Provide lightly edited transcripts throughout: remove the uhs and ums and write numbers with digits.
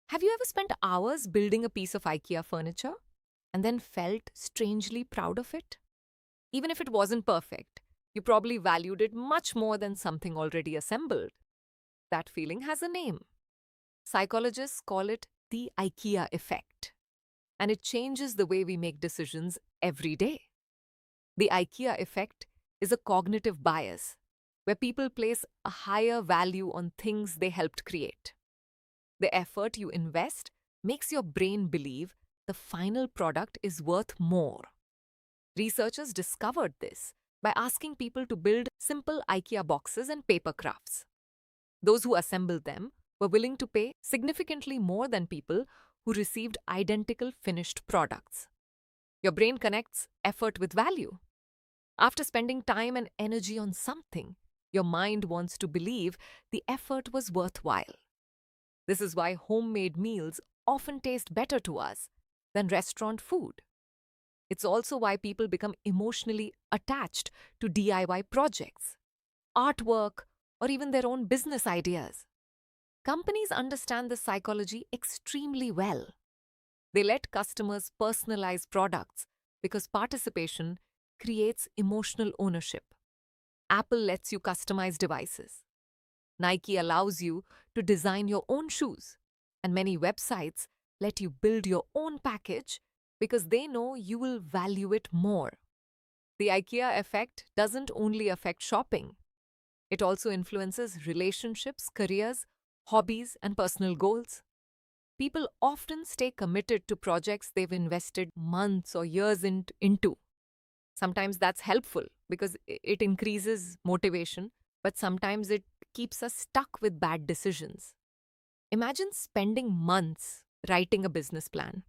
Have you ever spent hours building a piece of IKEA furniture and then felt strangely proud of it? Even if it wasn't perfect, you probably valued it much more than something already assembled. That feeling has a name. Psychologists call it the IKEA Effect, and it changes the way we make decisions every day. The IKEA Effect is a cognitive bias where people place a higher value on things they helped create. The effort you invest makes your brain believe the final product is worth more. Researchers discovered this by asking people to build simple IKEA boxes and paper crafts. Those who assembled them were willing to pay significantly more than people who received identical finished products. Your brain connects effort with value. After spending time and energy on something, your mind wants to believe the effort was worthwhile. This is why homemade meals often taste better to us than restaurant food. It's also why people become emotionally attached to DIY projects, artwork, or even their own business ideas. Companies understand this psychology extremely well. They let customers personalize products because participation creates emotional ownership. Apple lets you customize devices. Nike allows you to design your own shoes, and many websites let you build your own package because they know you will value it more. The IKEA effect doesn't only affect shopping. It also influences relationships, careers, hobbies, and personal goals. People often stay committed to projects they've invested months or years into. Sometimes that's helpful because it increases motivation, but sometimes it keeps us stuck with bad decisions. Imagine spending months writing a business plan.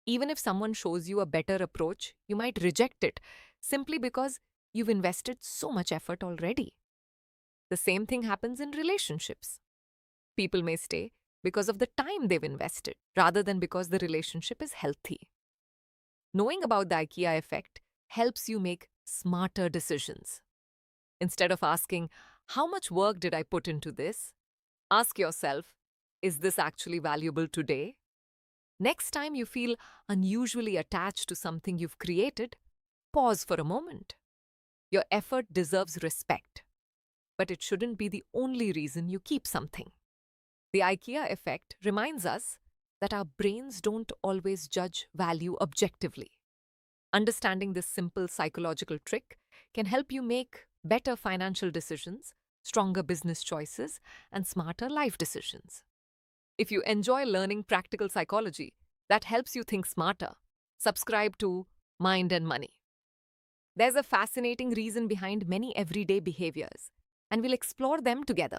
Even if someone shows you a better approach, you might reject it simply because you've invested so much effort already. The same thing happens in relationships. People may stay because of the time they've invested rather than because the relationship is healthy. Knowing about the IKEA effect helps you make smarter decisions. Instead of asking, how much work did I put into this? Ask yourself, is this actually valuable today? Next time you feel unusually attached to something you've created, pause for a moment. Your effort deserves respect, but it shouldn't be the only reason you keep something. The IKEA effect reminds us that our brains don't always judge value objectively. Understanding this simple psychological trick can help you make better financial decisions, stronger business choices, and smarter life decisions. If you enjoy learning practical psychology that helps you think smarter, subscribe to Mind and Money. There's a fascinating reason behind many everyday behaviors, and we'll explore them together.